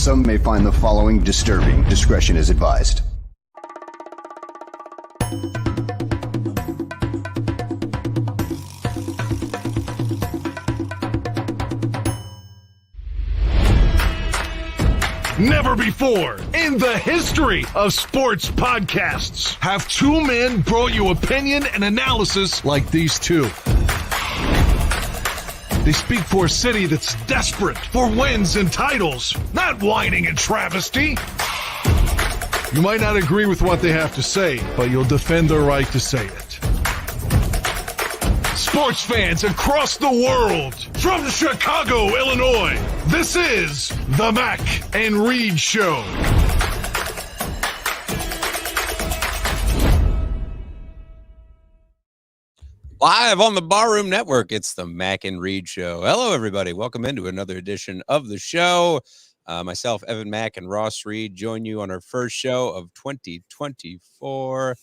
Some may find the following disturbing. Discretion is advised. Never before in the history of sports podcasts have two men brought you opinion and analysis like these two. They speak for a city that's desperate for wins and titles, not whining and travesty. You might not agree with what they have to say, but you'll defend their right to say it. Sports fans across the world, from Chicago, Illinois, this is the Mac and Reed Show. Live on the Barroom Network, it's the Mac and Reed Show. Hello, everybody. Welcome into another edition of the show. Myself, Evan Mack, and Ross Reed join you on our first show of 2024,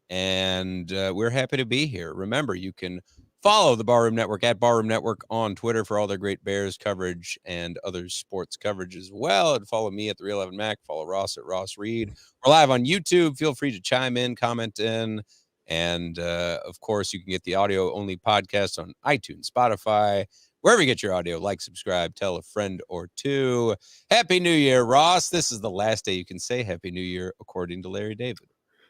and we're happy to be here. Remember, you can follow the Barroom Network at Barroom Network on Twitter for all their great Bears coverage and other sports coverage as well. And follow me at the Real Evan Mack. Follow Ross at Ross Reed. We're live on YouTube. Feel free to chime in, comment in. And, of course, you can get the audio-only podcast on iTunes, Spotify, wherever you get your audio. Like, subscribe, tell a friend or two. Happy New Year, Ross. This is the last day you can say Happy New Year, according to Larry David.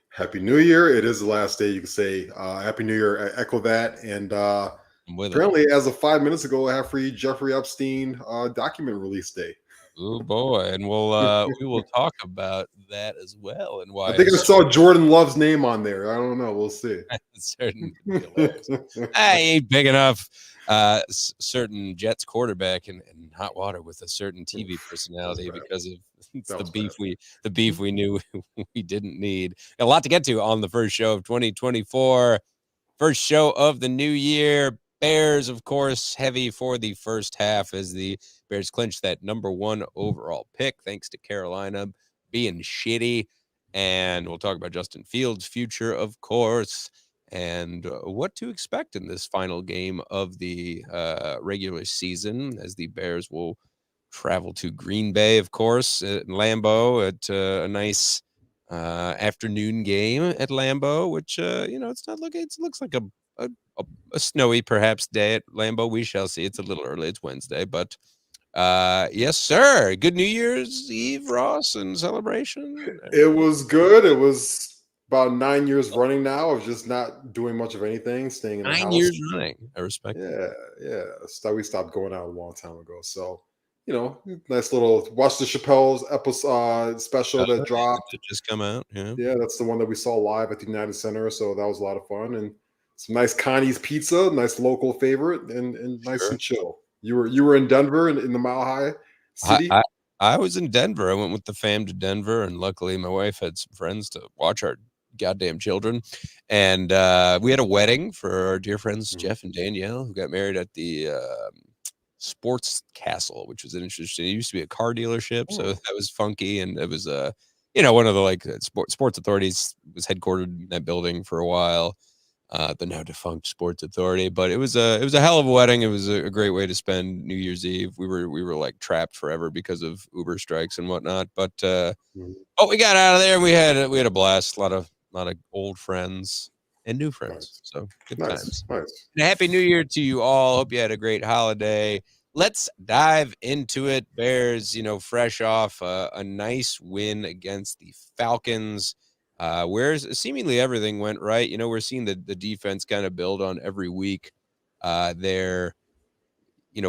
Happy New Year. It is the last day you can say Happy New Year. I echo that. And apparently, as of 5 minutes ago, I have free Jeffrey Epstein document release day. Oh boy, and we will talk about that as well. And why I think I saw Jordan Love's name on there. I don't know. We'll see. Certain, hey, ain't big enough. Certain Jets quarterback in hot water with a certain TV personality because of the beef we knew we didn't need. A lot to get to on the first show of 2024, first show of the new year. Bears, of course, heavy for the first half as the Bears clinch that #1 overall pick, thanks to Carolina being shitty. And we'll talk about Justin Fields' future, of course, and what to expect in this final game of the regular season as the Bears will travel to Green Bay, of course, at Lambeau at a nice afternoon game at Lambeau, which, it looks like a snowy perhaps day at Lambeau. We shall see. It's a little early. It's Wednesday, but yes, sir. Good New Year's Eve, Ross, and celebration. It was good. It was about 9 years running now of just not doing much of anything, staying in the house. 9 years running. I respect it. Yeah. We stopped going out a long time ago. So, nice little watch the Chappelle's episode special that dropped. That just come out. Yeah, that's the one that we saw live at the United Center. So that was a lot of fun. And some nice Connie's Pizza, nice local favorite, and nice and chill. You were in Denver in the Mile High City? I was in Denver. I went with the fam to Denver, and luckily my wife had some friends to watch our goddamn children. And we had a wedding for our dear friends Jeff and Danielle, who got married at the Sports Castle, which was interesting. It used to be a car dealership, so that was funky. And it was one of the sports authorities was headquartered in that building for a while. The now defunct Sports Authority, but it was a hell of a wedding. It was a great way to spend New Year's Eve. We were like trapped forever because of Uber strikes and whatnot. But we got out of there and we had a blast. A lot of old friends and new friends. So good times. Nice. And Happy New Year to you all. Hope you had a great holiday. Let's dive into it. Bears, fresh off a nice win against the Falcons. Where seemingly everything went right. We're seeing the defense kind of build on every week. Their,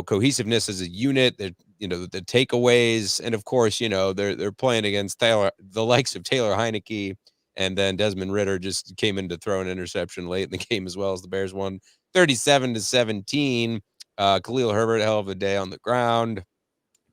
cohesiveness as a unit, the takeaways, and of course, they're playing against the likes of Taylor Heineke, and then Desmond Ridder just came in to throw an interception late in the game as well as the Bears won 37-17. Khalil Herbert, hell of a day on the ground.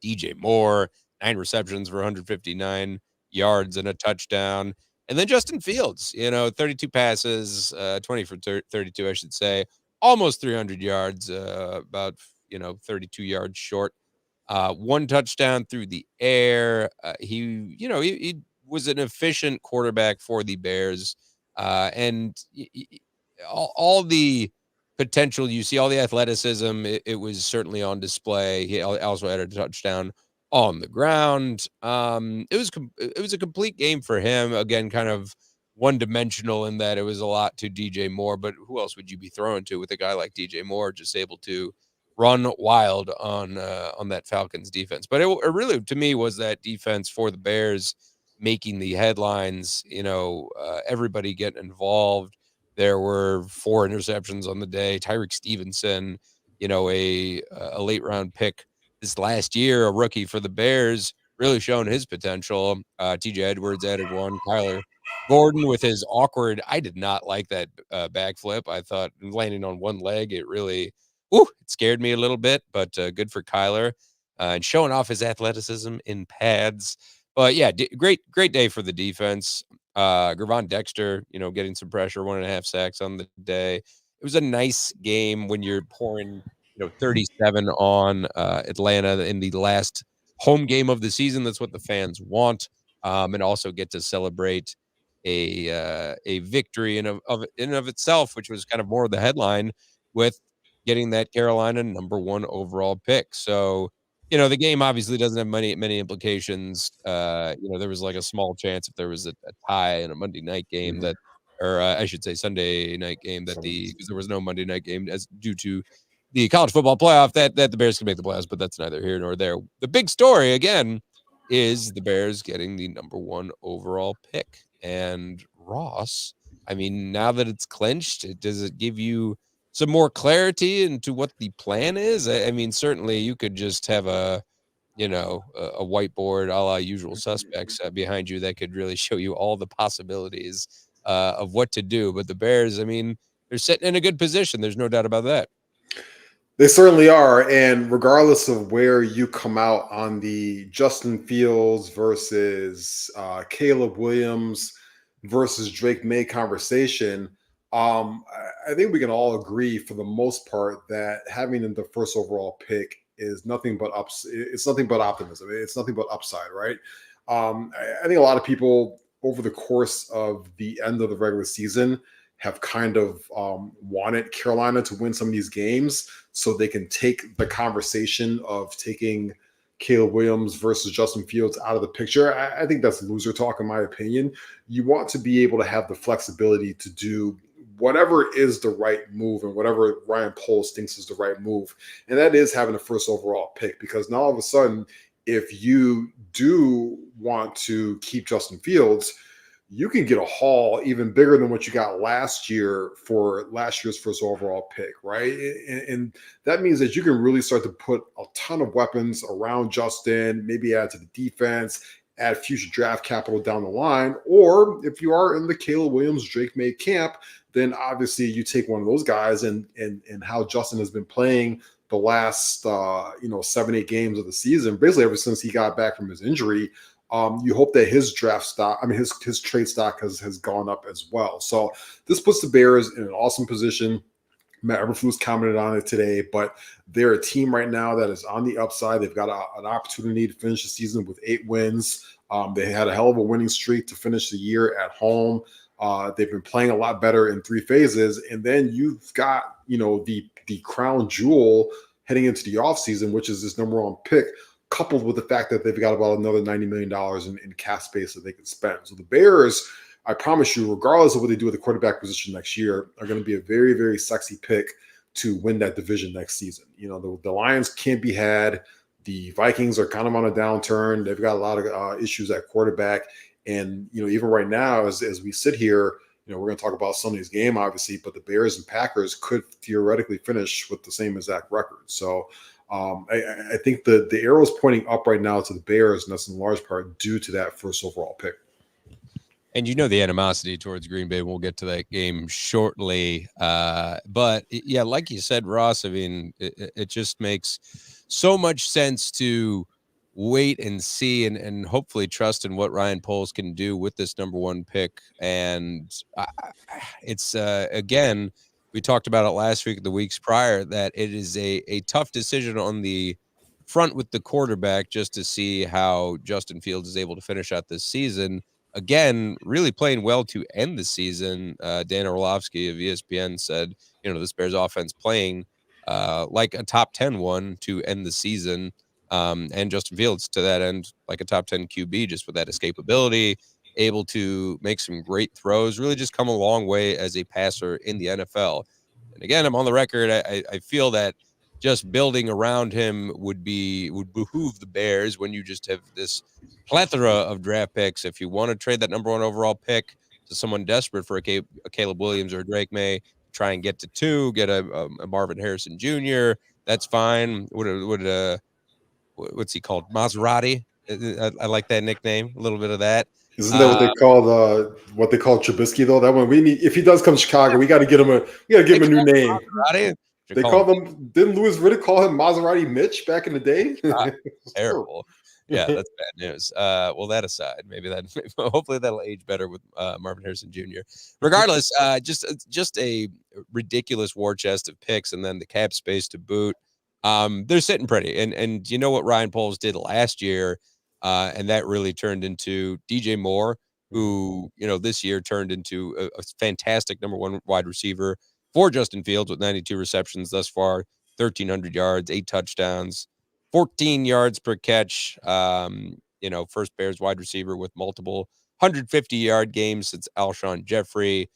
DJ Moore, 9 receptions for 159 yards and a touchdown. And then Justin Fields, 32 passes, 20 for 32, I should say, almost 300 yards, about, 32 yards short. 1 touchdown through the air. He was an efficient quarterback for the Bears. And all the potential you see, all the athleticism, it was certainly on display. He also had a touchdown on the ground. It was a complete game for him. Again, kind of one-dimensional in that it was a lot to DJ Moore, but who else would you be throwing to with a guy like DJ Moore just able to run wild on that Falcons defense? But it really, to me, was that defense for the Bears making the headlines. Everybody getting involved. There were 4 interceptions on the day. Tyreek Stevenson, a late round pick this last year, a rookie for the Bears, really showing his potential. TJ Edwards added 1. Kyler Gordon with his awkward, I did not like that backflip. I thought landing on one leg, it really, it scared me a little bit, but good for Kyler and showing off his athleticism in pads. But yeah, great day for the defense. Gervon Dexter, getting some pressure, 1.5 sacks on the day. It was a nice game when you're pouring 37 on Atlanta in the last home game of the season. That's what the fans want, and also get to celebrate a victory in of itself, which was kind of more of the headline with getting that Carolina #1 overall pick. So, the game obviously doesn't have many implications. There was like a small chance if there was a tie in a Monday night game that, or I should say Sunday night game, that because there was no Monday night game as due to the college football playoff, that the Bears can make the playoffs, but that's neither here nor there. The big story again is the Bears getting the #1 overall pick. And Ross, I mean, now that it's clinched, does it give you some more clarity into what the plan is? I mean, certainly you could just have a whiteboard a la Usual Suspects behind you that could really show you all the possibilities of what to do. But the Bears, I mean, they're sitting in a good position. There's no doubt about that. They certainly are. And regardless of where you come out on the Justin Fields versus Caleb Williams versus Drake May conversation, I think we can all agree for the most part that having the first overall pick is nothing but it's nothing but optimism. It's nothing but upside, right? I think a lot of people over the course of the end of the regular season have kind of wanted Carolina to win some of these games so they can take the conversation of taking Caleb Williams versus Justin Fields out of the picture. I think that's loser talk, in my opinion. You want to be able to have the flexibility to do whatever is the right move and whatever Ryan Poles thinks is the right move. And that is having the first overall pick, because now all of a sudden, if you do want to keep Justin Fields, you can get a haul even bigger than what you got last year for last year's first overall pick, right? And that means that you can really start to put a ton of weapons around Justin, maybe add to the defense, add future draft capital down the line. Or if you are in the Caleb Williams, Drake May camp, then obviously you take one of those guys and how Justin has been playing the last 7-8 games of the season, basically ever since he got back from his injury. You hope that his draft stock, his trade stock has gone up as well. So this puts the Bears in an awesome position. Matt Eberflus commented on it today, but they're a team right now that is on the upside. They've got an opportunity to finish the season with 8 wins. They had a hell of a winning streak to finish the year at home. They've been playing a lot better in 3 phases. And then you've got, the crown jewel heading into the offseason, which is this #1 pick, coupled with the fact that they've got about another $90 million in cap space that they can spend. So the Bears, I promise you, regardless of what they do with the quarterback position next year, are going to be a very, very sexy pick to win that division next season. The Lions can't be had. The Vikings are kind of on a downturn. They've got a lot of issues at quarterback. And, even right now, as we sit here, we're going to talk about Sunday's game, obviously, but the Bears and Packers could theoretically finish with the same exact record. So I think the arrow is pointing up right now to the Bears, and that's in large part due to that first overall pick. And the animosity towards Green Bay. We'll get to that game shortly. But yeah, like you said, Ross, I mean, it just makes so much sense to wait and see and hopefully trust in what Ryan Poles can do with this #1 pick. And it's, again, we talked about it last week, the weeks prior, that it is a tough decision on the front with the quarterback just to see how Justin Fields is able to finish out this season. Again, really playing well to end the season. Dan Orlovsky of ESPN said, this Bears offense playing like a top 10 one to end the season. and Justin Fields to that end, like a top 10 QB, just with that escapability, able to make some great throws, really just come a long way as a passer in the NFL. And again, I'm on the record. I feel that just building around him would behoove the Bears when you just have this plethora of draft picks. If you want to trade that number 1 overall pick to someone desperate for a Caleb Williams or a Drake May, try and get to 2, get a Marvin Harrison Jr., that's fine. What's he called? Maserati. I like that nickname. A little bit of that. Isn't that what they call Trubisky though? That one we need. If he does come to Chicago, we got to give him a new name. Maserati? They call them. Didn't Louis Riddick call him Maserati Mitch back in the day? Terrible. Yeah, that's bad news. Well, that aside, hopefully that'll age better with Marvin Harrison Jr. Regardless, just a ridiculous war chest of picks, and then the cap space to boot. They're sitting pretty, and you know what Ryan Poles did last year, and that really turned into DJ Moore, who this year turned into a fantastic number 1 wide receiver for Justin Fields with 92 receptions thus far, 1,300 yards, 8 touchdowns, 14 yards per catch. First Bears wide receiver with multiple 150-yard games since Alshon Jeffrey.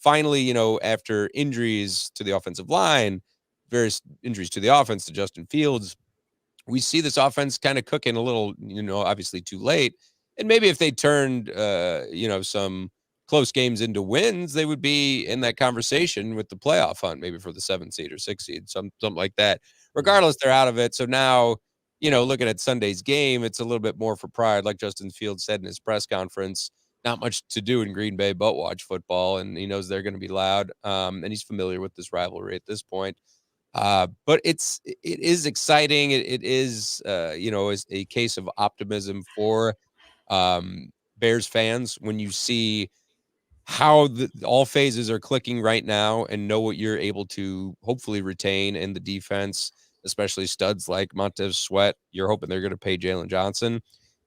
Finally, after injuries to the offensive line, various injuries to the offense to Justin Fields, we see this offense kind of cooking a little, obviously too late. And maybe if they turned, some close games into wins, they would be in that conversation with the playoff hunt, maybe for the 7th seed or 6th seed, something like that. Regardless, they're out of it. So now, looking at Sunday's game, it's a little bit more for pride. Like Justin Fields said in his press conference, not much to do in Green Bay but watch football, and he knows they're going to be loud. And he's familiar with this rivalry at this point. But it is exciting. It is, is a case of optimism for Bears fans when you see how all phases are clicking right now and know what you're able to hopefully retain in the defense, especially studs like Montez Sweat. You're hoping they're going to pay Jalen Johnson.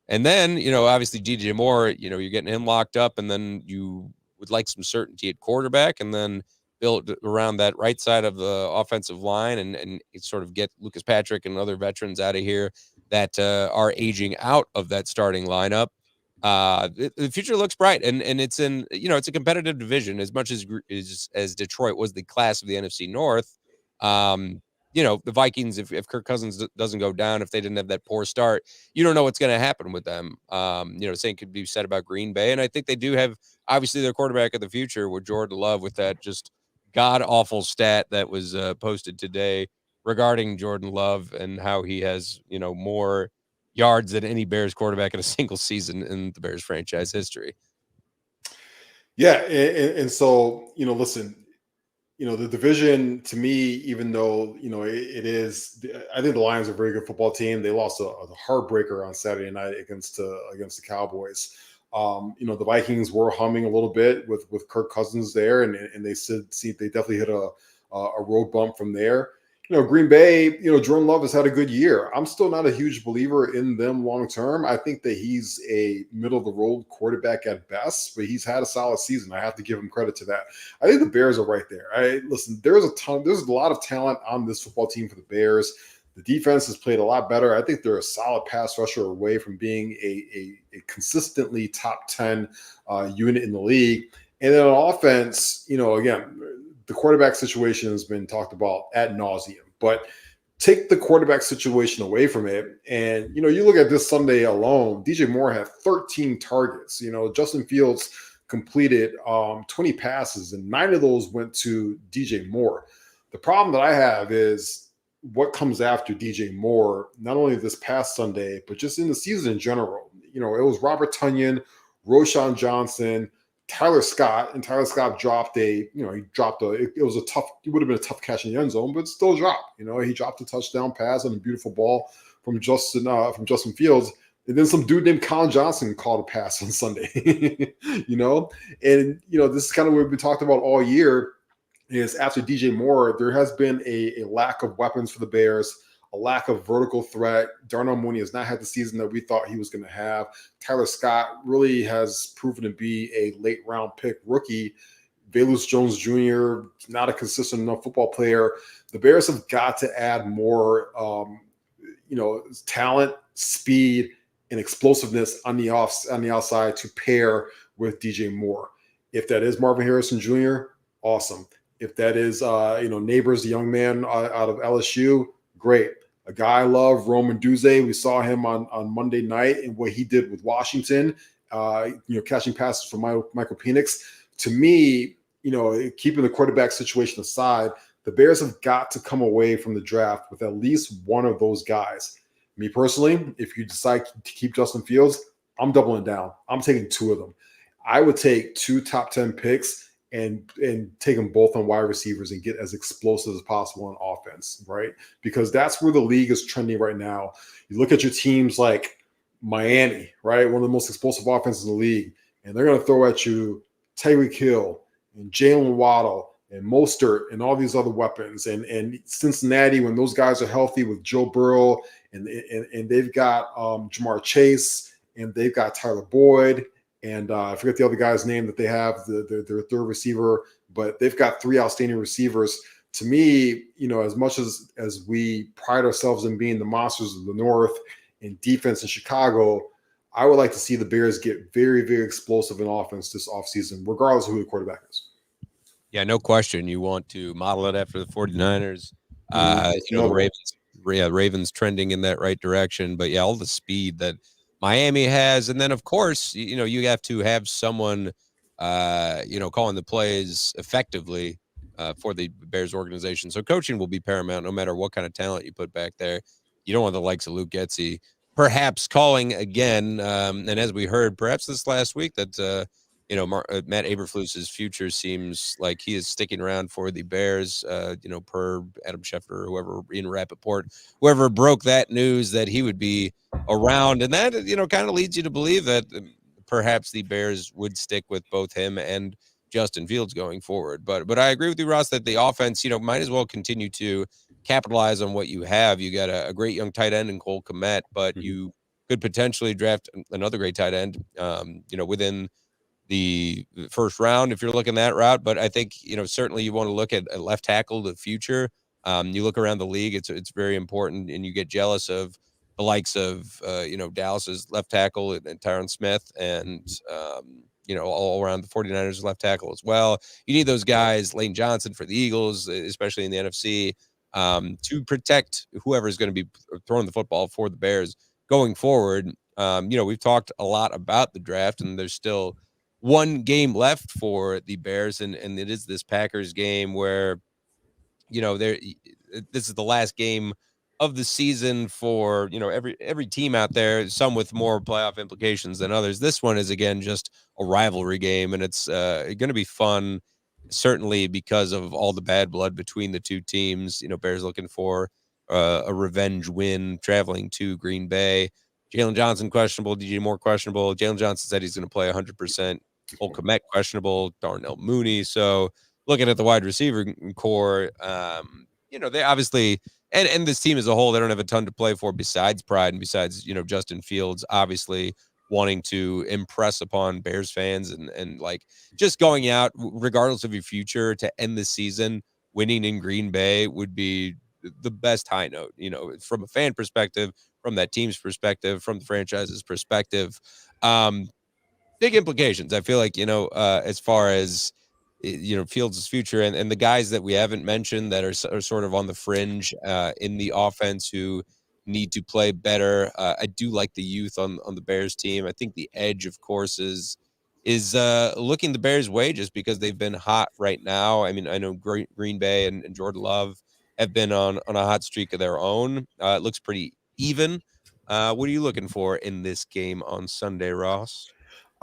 And then, obviously DJ Moore, you're getting him locked up, and then you would like some certainty at quarterback, and then build around that right side of the offensive line and sort of get Lucas Patrick and other veterans out of here that are aging out of that starting lineup. The future looks bright, and it's in, it's a competitive division as much as Detroit was the class of the NFC North. The Vikings, if Kirk Cousins doesn't go down, if they didn't have that poor start, you don't know what's going to happen with them. Same could be said about Green Bay, and I think they do have obviously their quarterback of the future with Jordan Love, with that just god awful stat that was posted today regarding Jordan Love and how he has, more yards than any Bears quarterback in a single season in the Bears franchise history. Yeah. And so, listen, the division to me, even though, it is, I think the Lions are a very good football team. They lost a heartbreaker on Saturday night against the Cowboys. The Vikings were humming a little bit with Kirk Cousins there, and they definitely hit a road bump from there. Green Bay, Jordan Love has had a good year. I'm still not a huge believer in them long term. I think that he's a middle of the road quarterback at best, but he's had a solid season. I have to give him credit to that. I think the Bears are right there. Listen, there's a lot of talent on this football team for the Bears. The defense has played a lot better. I think they're a solid pass rusher away from being a consistently top 10 unit in the league. And then on offense, again, the quarterback situation has been talked about ad nauseum, but take the quarterback situation away from it. And, you look at this Sunday alone, DJ Moore had 13 targets. Justin Fields completed 20 passes, and 9 of those went to DJ Moore. The problem that I have is what comes after DJ Moore, not only this past Sunday, but just in the season in general. It was Robert Tonyan, Roschon Johnson, Tyler Scott, and Tyler Scott dropped it would have been a tough catch in the end zone, but still dropped. He dropped a touchdown pass on a beautiful ball from Justin Fields. And then some dude named Colin Johnson called a pass on Sunday, and this is kind of what we've been talking about all year. Is after DJ Moore, there has been a lack of weapons for the Bears, a lack of vertical threat. Darnell Mooney has not had the season that we thought he was going to have. Tyler Scott really has proven to be a late round pick rookie. Velus Jones Jr., not a consistent enough football player. The Bears have got to add more, talent, speed, and explosiveness on the outside to pair with DJ Moore. If that is Marvin Harrison Jr., awesome. If that is Neighbors, the young man out of LSU, great. A guy I love, Roman Duze. We saw him on Monday night and what he did with Washington, catching passes from Michael Penix. To me, keeping the quarterback situation aside, the Bears have got to come away from the draft with at least one of those guys. Me personally, if you decide to keep Justin Fields, I'm doubling down. I'm taking two of them. I would take 2 top 10 picks and take them both on wide receivers and get as explosive as possible on offense, right? Because that's where the league is trending right now. You look at your teams like Miami, right? One of the most explosive offenses in the league, and they're going to throw at you Tyreek Hill and Jalen Waddle and Mostert and all these other weapons. And Cincinnati, when those guys are healthy with Joe Burrow and they've got Jamar Chase and they've got Tyler Boyd, and I forget the other guy's name that they have, their third receiver, but they've got 3 outstanding receivers. To me, as much as we pride ourselves in being the monsters of the North in defense in Chicago, I would like to see the Bears get very, very explosive in offense this offseason, regardless of who the quarterback is. Yeah, no question. You want to model it after the 49ers. The Ravens trending in that right direction. But, yeah, all the speed that Miami has. And then, of course, you have to have someone, calling the plays effectively for the Bears organization. So coaching will be paramount no matter what kind of talent you put back there. You don't want the likes of Luke Getsy perhaps calling again. And as we heard, perhaps this last week that, Matt Eberflus's future seems like he is sticking around for the Bears, per Adam Schefter or whoever, Ian Rappaport, whoever broke that news that he would be around. And that, kind of leads you to believe that perhaps the Bears would stick with both him and Justin Fields going forward. But I agree with you, Ross, that the offense, might as well continue to capitalize on what you have. You got a great young tight end in Cole Kmet, but you could potentially draft another great tight end, within the first round if you're looking that route. But I think, certainly you want to look at a left tackle, the future. You look around the league, it's very important, and you get jealous of the likes of, Dallas's left tackle and Tyron Smith and, all around the 49ers left tackle as well. You need those guys, Lane Johnson for the Eagles, especially in the NFC, to protect whoever is going to be throwing the football for the Bears going forward. We've talked a lot about the draft, and there's still one game left for the Bears, and it is this Packers game where, this is the last game of the season for, every team out there, some with more playoff implications than others. This one is, again, just a rivalry game, and it's going to be fun, certainly because of all the bad blood between the two teams. Bears looking for a revenge win, traveling to Green Bay. Jalen Johnson questionable, DJ Moore questionable. Jalen Johnson said he's going to play 100%. Cole Kmet questionable, Darnell Mooney. So looking at the wide receiver core, they obviously, and this team as a whole, they don't have a ton to play for besides pride and besides, Justin Fields obviously wanting to impress upon Bears fans and like just going out, regardless of your future, to end the season winning in Green Bay would be the best high note, from a fan perspective, from that team's perspective, from the franchise's perspective. Big implications. I feel like, as far as, Fields' future and the guys that we haven't mentioned that are sort of on the fringe in the offense who need to play better. I do like the youth on the Bears team. I think the edge, of course, is looking the Bears' way just because they've been hot right now. I mean, I know Green Bay and Jordan Love have been on a hot streak of their own. It looks pretty even. What are you looking for in this game on Sunday, Ross?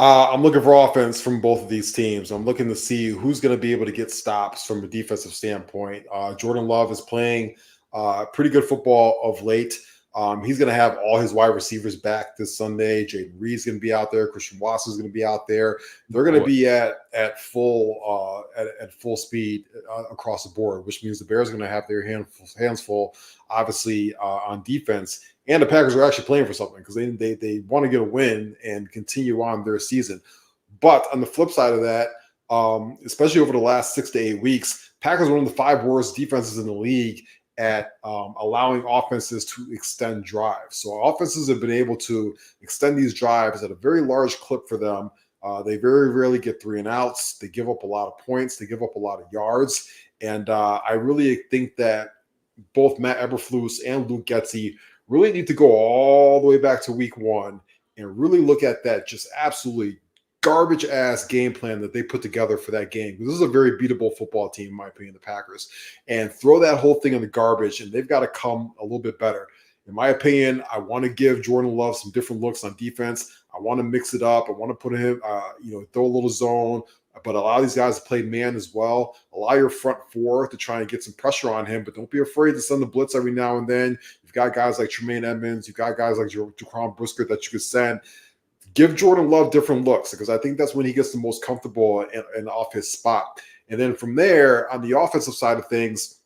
I'm looking for offense from both of these teams. I'm looking to see who's going to be able to get stops from a defensive standpoint. Jordan Love is playing pretty good football of late. He's going to have all his wide receivers back this Sunday. Jaden Reed's going to be out there. Christian Watson's going to be out there. They're going to be at full speed across the board, which means the Bears are going to have their hands full, obviously, on defense. And the Packers are actually playing for something because they want to get a win and continue on their season. But on the flip side of that, especially over the last 6 to 8 weeks, Packers are one of the 5 worst defenses in the league at allowing offenses to extend drives. So offenses have been able to extend these drives at a very large clip for them. They very rarely get 3 and outs. They give up a lot of points. They give up a lot of yards. And I really think that both Matt Eberflus and Luke Getsy really need to go all the way back to week 1 and really look at that just absolutely garbage ass game plan that they put together for that game. This is a very beatable football team, in my opinion, the Packers, and throw that whole thing in the garbage. And they've got to come a little bit better. In my opinion, I want to give Jordan Love some different looks on defense. I want to mix it up. I want to put him, throw a little zone, but allow these guys to play man as well. Allow your front 4 to try and get some pressure on him, but don't be afraid to send the blitz every now and then. You've got guys like Tremaine Edmonds. You've got guys like Jaquan Brisker that you could send. Give Jordan Love different looks, because I think that's when he gets the most comfortable and off his spot. And then from there, on the offensive side of things,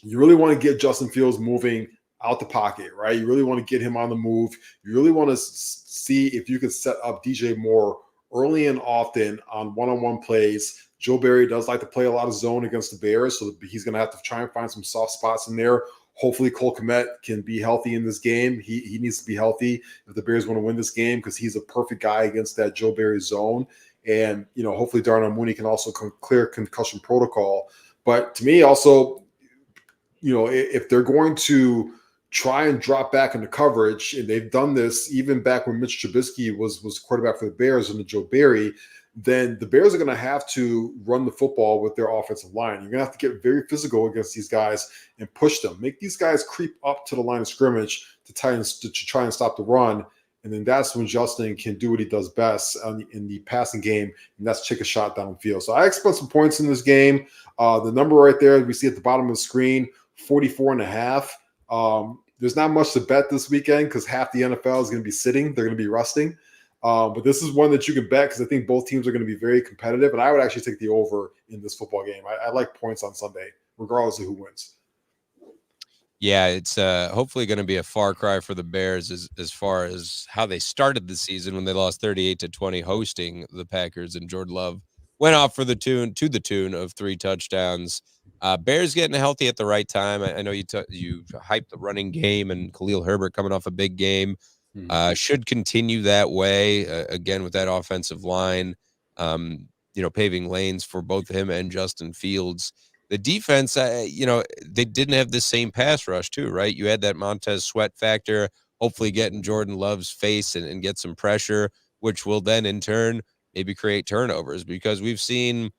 you really want to get Justin Fields moving out the pocket, right? You really want to get him on the move. You really want to see if you can set up DJ Moore early and often on one-on-one plays. Joe Barry does like to play a lot of zone against the Bears, so he's going to have to try and find some soft spots in there. Hopefully Cole Kmet can be healthy in this game. He needs to be healthy if the Bears want to win this game, because he's a perfect guy against that Joe Barry zone. And, hopefully Darnell Mooney can also clear concussion protocol. But to me also, if they're going to try and drop back into coverage, and they've done this even back when Mitch Trubisky was quarterback for the Bears under Joe Barry, then the Bears are going to have to run the football with their offensive line. You're going to have to get very physical against these guys and push them. Make these guys creep up to the line of scrimmage to try and stop the run. And then that's when Justin can do what he does best in the passing game, and that's take a shot downfield. So I expect some points in this game. The number right there we see at the bottom of the screen, 44.5. There's not much to bet this weekend because half the NFL is going to be sitting. They're going to be resting. But this is one that you can bet because I think both teams are going to be very competitive. And I would actually take the over in this football game. I like points on Sunday, regardless of who wins. Yeah, it's hopefully going to be a far cry for the Bears as far as how they started the season when they lost 38-20 hosting the Packers, and Jordan Love went off to the tune of 3 touchdowns. Bears getting healthy at the right time. I know you hyped the running game, and Khalil Herbert coming off a big game. Should continue that way again with that offensive line, paving lanes for both him and Justin Fields. The defense, they didn't have the same pass rush too, right? You had that Montez Sweat factor, hopefully get in Jordan Love's face and get some pressure, which will then in turn maybe create turnovers, because we've seen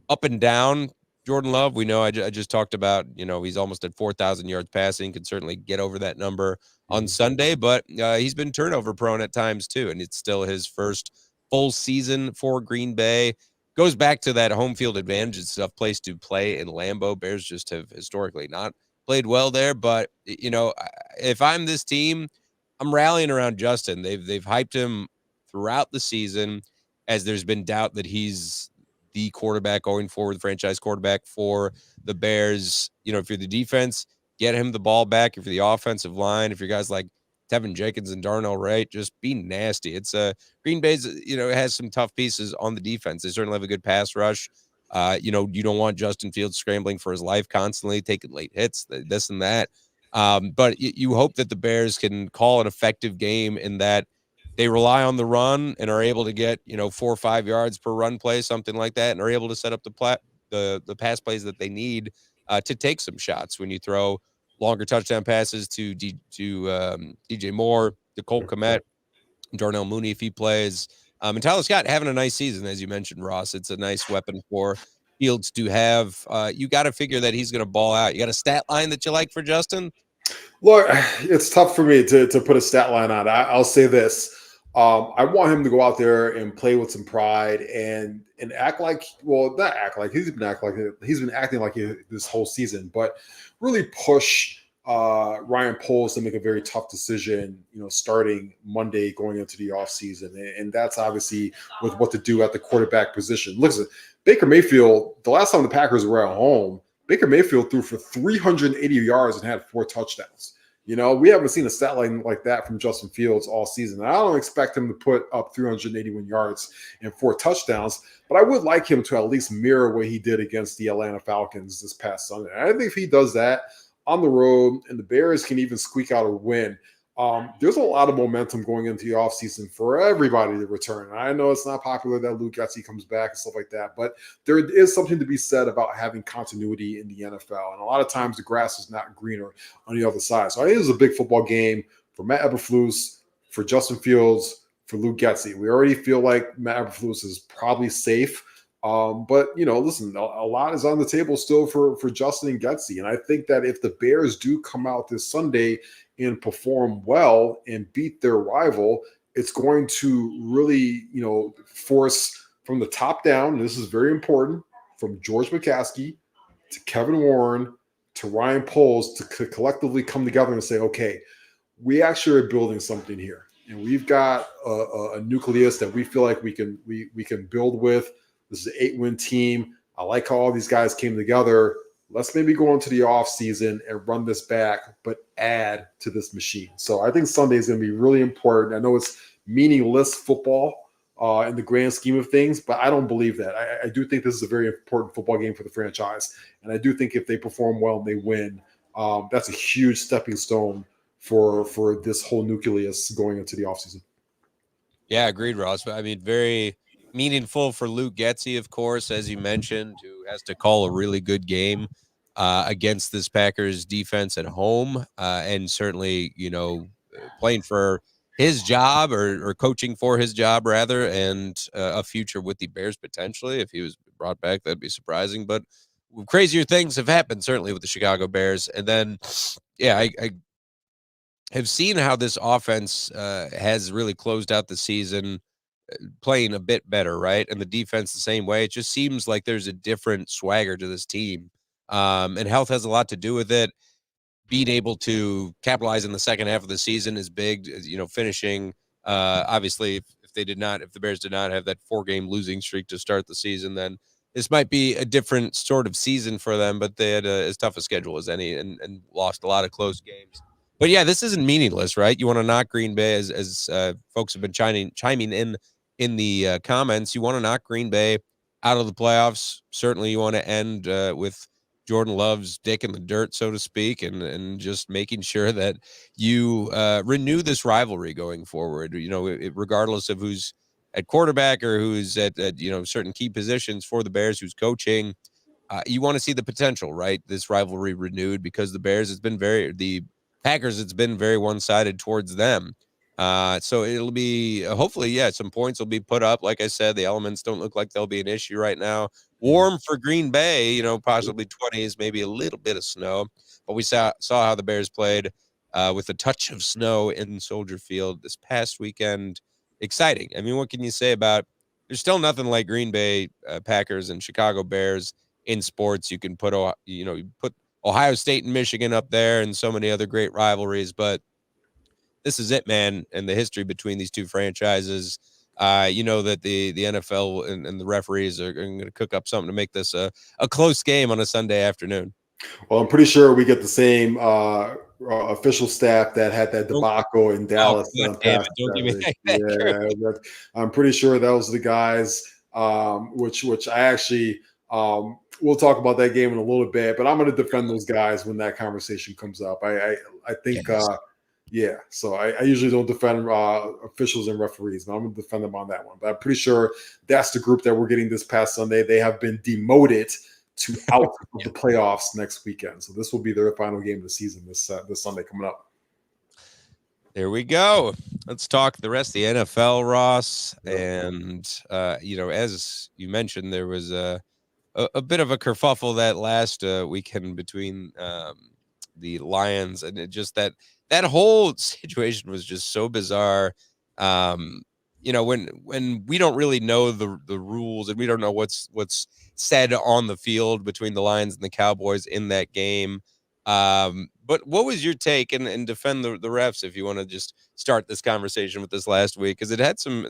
up and down Jordan Love. We know I just talked about, he's almost at 4,000 yards passing, could certainly get over that number on Sunday, but he's been turnover prone at times too. And it's still his first full season for Green Bay. Goes back to that home field advantage. It's a tough place to play in Lambeau. Bears just have historically not played well there. But, if I'm this team, I'm rallying around Justin. They've hyped him throughout the season as there's been doubt that he's the quarterback going forward, the franchise quarterback for the Bears. If you're the defense, get him the ball back. If you're the offensive line, if you're guys like Tevin Jenkins and Darnell Wright, just be nasty. It's Green Bay's, has some tough pieces on the defense. They certainly have a good pass rush. You don't want Justin Fields scrambling for his life constantly, taking late hits, this and that. But you hope that the Bears can call an effective game in that they rely on the run and are able to get, 4 or 5 yards per run play, something like that, and are able to set up the pass plays that they need to take some shots when you throw longer touchdown passes to DJ Moore, to Cole Kmet, Darnell Mooney if he plays. And Tyler Scott having a nice season, as you mentioned, Ross. It's a nice weapon for Fields to have. You got to figure that he's going to ball out. You got a stat line that you like for Justin? Look, it's tough for me to put a stat line on. I'll say this. I want him to go out there and play with some pride and act like, not act like, he's been acting like this whole season, but really push Ryan Poles to make a very tough decision, starting Monday going into the offseason. And that's obviously with what to do at the quarterback position. Listen, Baker Mayfield, the last time the Packers were at home, Baker Mayfield threw for 380 yards and had 4 touchdowns. We haven't seen a stat line like that from Justin Fields all season. I don't expect him to put up 381 yards and 4 touchdowns, but I would like him to at least mirror what he did against the Atlanta Falcons this past Sunday. I think if he does that, on the road, and the Bears can even squeak out a win. There's a lot of momentum going into the offseason for everybody to return. And I know it's not popular that Luke Getsy comes back and stuff like that, but there is something to be said about having continuity in the NFL. And a lot of times the grass is not greener on the other side. So I think this is a big football game for Matt Eberflus, for Justin Fields, for Luke Getsy. We already feel like Matt Eberflus is probably safe. But, listen, a lot is on the table still for Justin and Getsy. And I think that if the Bears do come out this Sunday and perform well and beat their rival, it's going to really, force from the top down, and this is very important, from George McCaskey to Kevin Warren to Ryan Poles to collectively come together and say, okay, we actually are building something here. And we've got a nucleus that we feel like we can build with. This is an 8-win team. I like how all these guys came together. Let's maybe go into the offseason and run this back, but add to this machine. So I think Sunday is going to be really important. I know it's meaningless football in the grand scheme of things, but I don't believe that. I do think this is a very important football game for the franchise. And I do think if they perform well and they win, that's a huge stepping stone for this whole nucleus going into the offseason. Yeah, agreed, Ross. I mean, very meaningful for Luke Getsy, of course, as you mentioned, who has to call a really good game against this Packers defense at home, and certainly, playing for his job or coaching for his job rather, and a future with the Bears potentially. If he was brought back, that'd be surprising, but crazier things have happened certainly with the Chicago Bears. And then, I have seen how this offense has really closed out the season playing a bit better, right? And the defense the same way. It just seems like there's a different swagger to this team. And health has a lot to do with it. Being able to capitalize in the second half of the season is big, finishing. Obviously, if the Bears did not have that 4-game losing streak to start the season, then this might be a different sort of season for them, but they had as tough a schedule as any and lost a lot of close games. But yeah, this isn't meaningless, right? You want to knock Green Bay, as folks have been chiming in the comments. You want to knock Green Bay out of the playoffs. Certainly, you want to end with Jordan Love's dick in the dirt, so to speak, and just making sure that you renew this rivalry going forward. Regardless of who's at quarterback or who's at certain key positions for the Bears, who's coaching. You want to see the potential, right? This rivalry renewed, because the Packers, it's been very one-sided towards them. So it'll be hopefully, some points will be put up. Like I said, the elements don't look like they'll be an issue right now. Warm for Green Bay, possibly 20s, maybe a little bit of snow. But we saw how the Bears played with a touch of snow in Soldier Field this past weekend. Exciting. I mean, what can you say about? There's still nothing like Green Bay Packers and Chicago Bears in sports. You can put Ohio State and Michigan up there and so many other great rivalries, but this is it, man. And the history between these two franchises, that the NFL and the referees are going to cook up something to make this a close game on a Sunday afternoon. Well, I'm pretty sure we get the same official staff that had that debacle in Dallas. Don't give me that. I'm pretty sure those are the guys, which I actually we'll talk about that game in a little bit, but I'm going to defend those guys when that conversation comes up. I think, yes. So I usually don't defend officials and referees, but I'm going to defend them on that one. But I'm pretty sure that's the group that we're getting this past Sunday. They have been demoted to out of the playoffs next weekend. So this will be their final game of the season this Sunday coming up. There we go. Let's talk the rest of the NFL, Ross. And, as you mentioned, there was a bit of a kerfuffle that last weekend between the Lions, and it just that whole situation was just so bizarre. When we don't really know the rules, and we don't know what's said on the field between the Lions and the Cowboys in that game. But what was your take, and defend the refs, if you want to just start this conversation with this last week, because it had some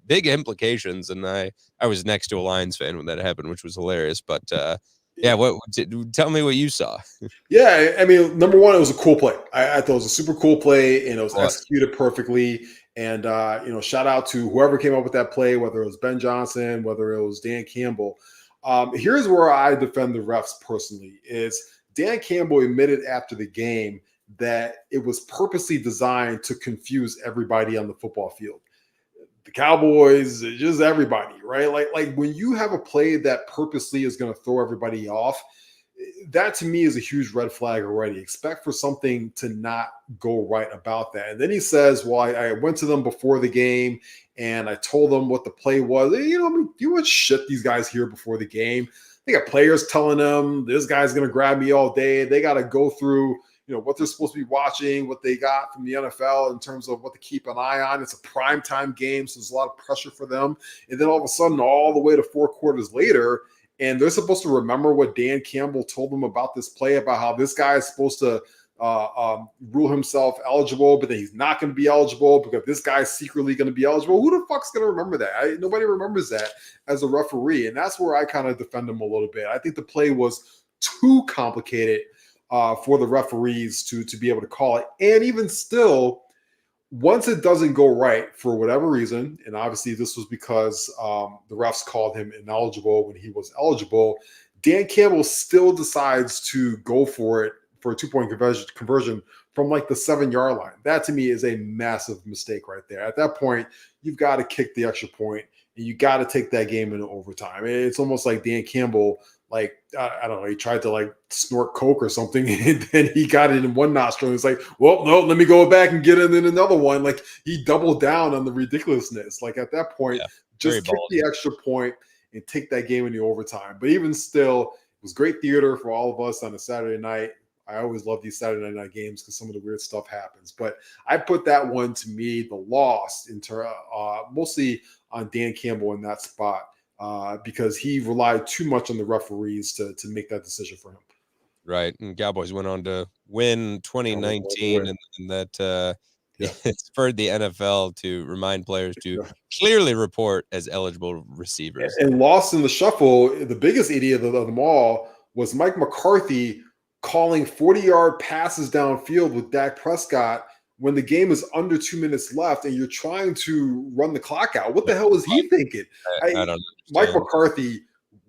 big implications, and I was next to a Lions fan when that happened, which was hilarious. But tell me what you saw. Yeah, I mean, number one, it was a cool play. I thought it was a super cool play, and it was executed perfectly. And shout out to whoever came up with that play, whether it was Ben Johnson, whether it was Dan Campbell. Here's where I defend the refs personally: is Dan Campbell admitted after the game that it was purposely designed to confuse everybody on the football field. The Cowboys, just everybody, right? Like when you have a play that purposely is going to throw everybody off, that to me is a huge red flag already. Expect for something to not go right about that. And then he says, well, I went to them before the game and I told them what the play was. You know, I mean, you want shit these guys hear before the game. They got players telling them this guy's going to grab me all day. They got to go through, you know, what they're supposed to be watching, what they got from the NFL in terms of what to keep an eye on. It's a primetime game, so there's a lot of pressure for them. And then all of a sudden, all the way to 4 quarters later, and they're supposed to remember what Dan Campbell told them about this play, about how this guy is supposed to rule himself eligible, but then he's not going to be eligible because this guy's secretly going to be eligible. Who the fuck's going to remember that? Nobody remembers that as a referee. And that's where I kind of defend him a little bit. I think the play was too complicated for the referees to be able to call it. And even still, once it doesn't go right for whatever reason, and obviously this was because the refs called him ineligible when he was eligible, Dan Campbell still decides to go for it for a 2-point conversion from like the 7-yard line. That to me is a massive mistake right there. At that point, you've got to kick the extra point and you got to take that game into overtime. It's almost like Dan Campbell, like, I don't know, he tried to like snort coke or something and then he got it in one nostril and he's like, well, no, let me go back and get it in another one. Like he doubled down on the ridiculousness. Like at that point, just kick the extra point and take that game into overtime. But even still, it was great theater for all of us on a Saturday night. I always love these Saturday night games because some of the weird stuff happens. But I put that one, to me, the loss mostly on Dan Campbell in that spot because he relied too much on the referees to make that decision for him. Right. And Cowboys went on to win 2019, and that it spurred the NFL to remind players to clearly report as eligible receivers. And lost in the shuffle, the biggest idiot of them all was Mike McCarthy calling 40-yard passes downfield with Dak Prescott when the game is under 2 minutes left and you're trying to run the clock out. What the hell was he thinking? I don't understand. Mike McCarthy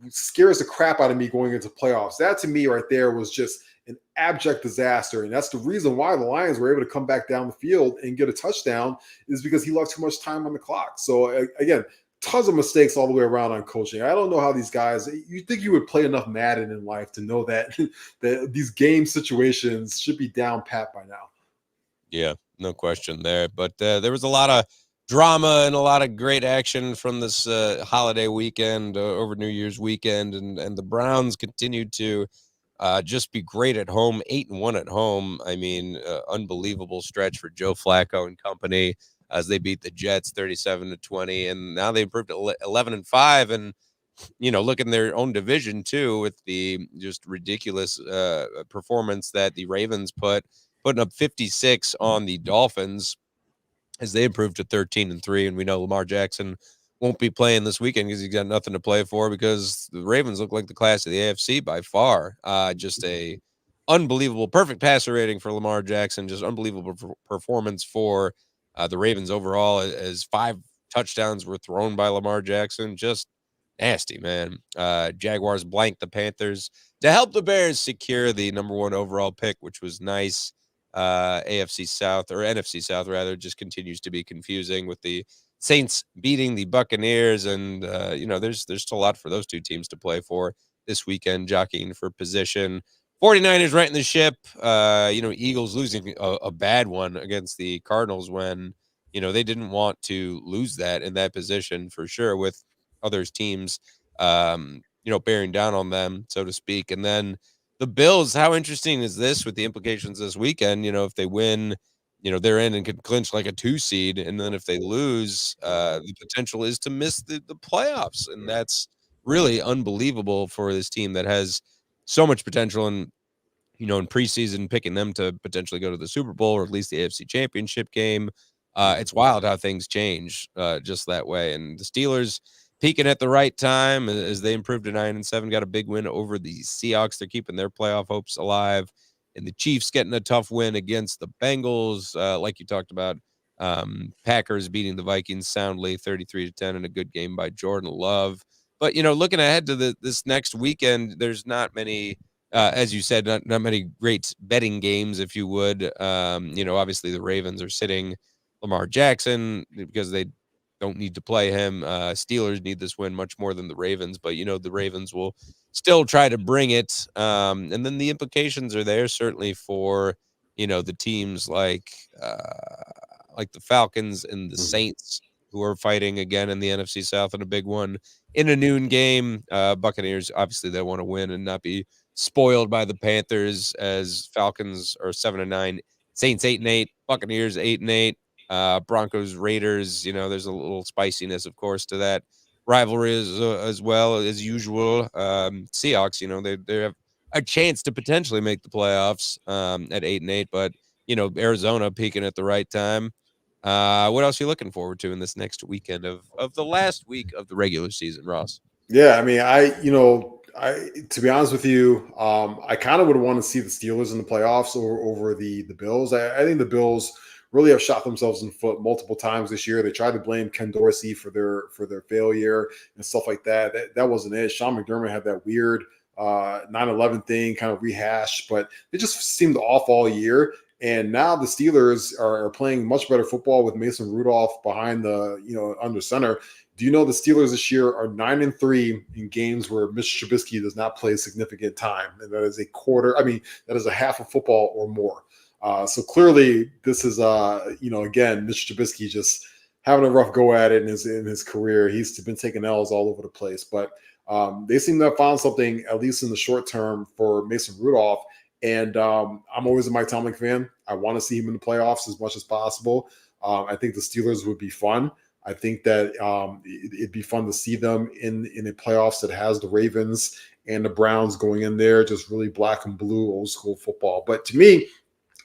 scares the crap out of me going into playoffs. That to me right there was just an abject disaster. And that's the reason why the Lions were able to come back down the field and get a touchdown, is because he left too much time on the clock. So again, tons of mistakes all the way around on coaching. I don't know how these guys, you think you would play enough Madden in life to know that, that these game situations should be down pat by now. Yeah, no question there. But there was a lot of drama and a lot of great action from this holiday weekend over New Year's weekend. And the Browns continued to just be great at home, 8-1 at home. I mean, unbelievable stretch for Joe Flacco and company as they beat the Jets 37-20, and now they improved to 11-5. And you know, look in their own division too, with the just ridiculous performance that the Ravens putting up 56 on the Dolphins as they improved to 13-3. And we know Lamar Jackson won't be playing this weekend because he's got nothing to play for, because the Ravens look like the class of the AFC by far. Just a unbelievable, perfect passer rating for Lamar Jackson, just unbelievable performance for the Ravens overall, as 5 touchdowns were thrown by Lamar Jackson. Just nasty, man. Jaguars blanked the Panthers to help the Bears secure the number 1 overall pick, which was nice. AFC South, or NFC South rather, just continues to be confusing with the Saints beating the Buccaneers. And, you know, there's still a lot for those two teams to play for this weekend, jockeying for position. 49ers right in the ship. You know, Eagles losing a bad one against the Cardinals when, you know, they didn't want to lose that in that position for sure, with others teams, you know, bearing down on them, so to speak. And then the Bills, how interesting is this with the implications this weekend? You know, if they win, you know, they're in and can clinch like a 2 seed. And then if they lose, the potential is to miss the playoffs. And that's really unbelievable for this team that has so much potential. And, you know, in preseason, picking them to potentially go to the Super Bowl or at least the AFC Championship game. It's wild how things change just that way. And the Steelers peaking at the right time as they improved to 9-7, got a big win over the Seahawks. They're keeping their playoff hopes alive. And the Chiefs getting a tough win against the Bengals, like you talked about. Packers beating the Vikings soundly 33-10 in a good game by Jordan Love. But, you know, looking ahead to this next weekend, there's not many as you said, not many great betting games, if you would. Obviously the Ravens are sitting Lamar Jackson because they don't need to play him. Steelers need this win much more than the Ravens, but the Ravens will still try to bring it. And then the implications are there certainly for the teams like the Falcons and the Saints, who are fighting again in the NFC South in a big one in a noon game. Buccaneers, obviously, they want to win and not be spoiled by the Panthers, as Falcons are 7-9, Saints 8-8, Buccaneers 8-8, Broncos Raiders. There's a little spiciness, of course, to that rivalry as well as usual. Seahawks, they have a chance to potentially make the playoffs at 8-8, but Arizona peaking at the right time. What else are you looking forward to in this next weekend of the last week of the regular season, Ross? Yeah, I mean, I to be honest with you, I kind of would want to see the Steelers in the playoffs over the Bills. I think the Bills really have shot themselves in the foot multiple times this year. They tried to blame Ken Dorsey for their failure and stuff like that. That wasn't it. Sean McDermott had that weird 9/11 thing kind of rehashed, but they just seemed off all year. And now the Steelers are playing much better football with Mason Rudolph behind under center. Do you know the Steelers this year are 9-3 in games where Mr. Trubisky does not play significant time? And that is that is a half of football or more. So clearly this is, again, Mr. Trubisky just having a rough go at it in his career. He's been taking L's all over the place, but they seem to have found something, at least in the short term, for Mason Rudolph. And I'm always a Mike Tomlin fan. I want to see him in the playoffs as much as possible. I think the Steelers would be fun. I think that it'd be fun to see them in the playoffs that has the Ravens and the Browns going in there, just really black and blue, old school football. But to me,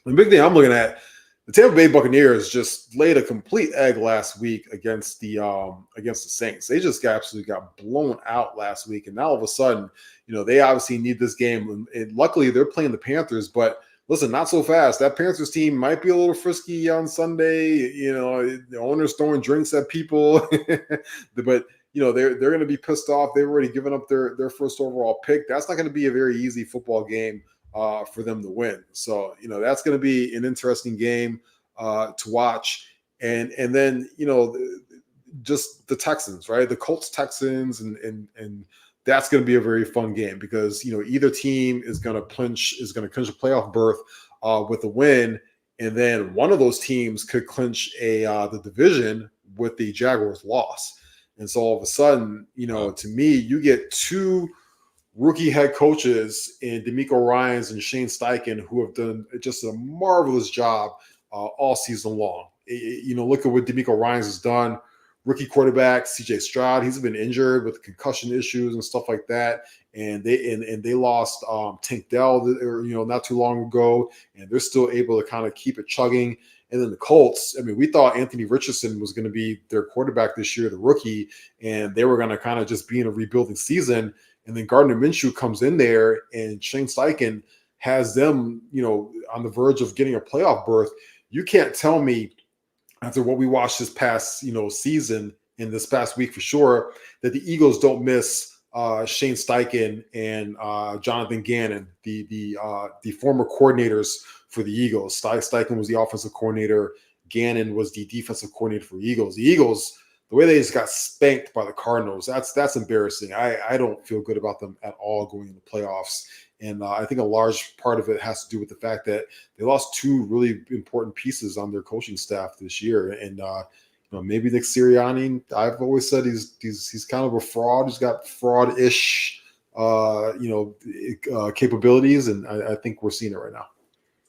the big thing I'm looking at, the Tampa Bay Buccaneers just laid a complete egg last week against the Saints. They just absolutely got blown out last week, and now all of a sudden, they obviously need this game. And luckily, they're playing the Panthers, but listen, not so fast. That Panthers team might be a little frisky on Sunday. The owner's throwing drinks at people, but they're going to be pissed off. They've already given up their first overall pick. That's not going to be a very easy football game for them to win. So that's going to be an interesting game to watch. And then just the Texans, right? The Colts Texans, and that's going to be a very fun game because either team is going to clinch a playoff berth with a win, and then one of those teams could clinch the division with the Jaguars' loss. And so all of a sudden, to me, you get two rookie head coaches in DeMeco Ryans and Shane Steichen, who have done just a marvelous job all season long. Look at what DeMeco Ryans has done. Rookie quarterback CJ Stroud, he's been injured with concussion issues and stuff like that, and they lost Tank Dell, not too long ago, and they're still able to kind of keep it chugging. And then the Colts, I mean, we thought Anthony Richardson was going to be their quarterback this year, the rookie, and they were going to kind of just be in a rebuilding season. And then Gardner Minshew comes in there, and Shane Steichen has them, on the verge of getting a playoff berth. You can't tell me, after what we watched this past, season in this past week for sure, that the Eagles don't miss Shane Steichen and Jonathan Gannon, the former coordinators for the Eagles. Steichen was the offensive coordinator. Gannon was the defensive coordinator for the Eagles. The Eagles, the way they just got spanked by the Cardinals, that's embarrassing. I don't feel good about them at all going into the playoffs. And I think a large part of it has to do with the fact that they lost two really important pieces on their coaching staff this year. And maybe Nick Sirianni, I've always said he's kind of a fraud. He's got fraud-ish capabilities, and I think we're seeing it right now.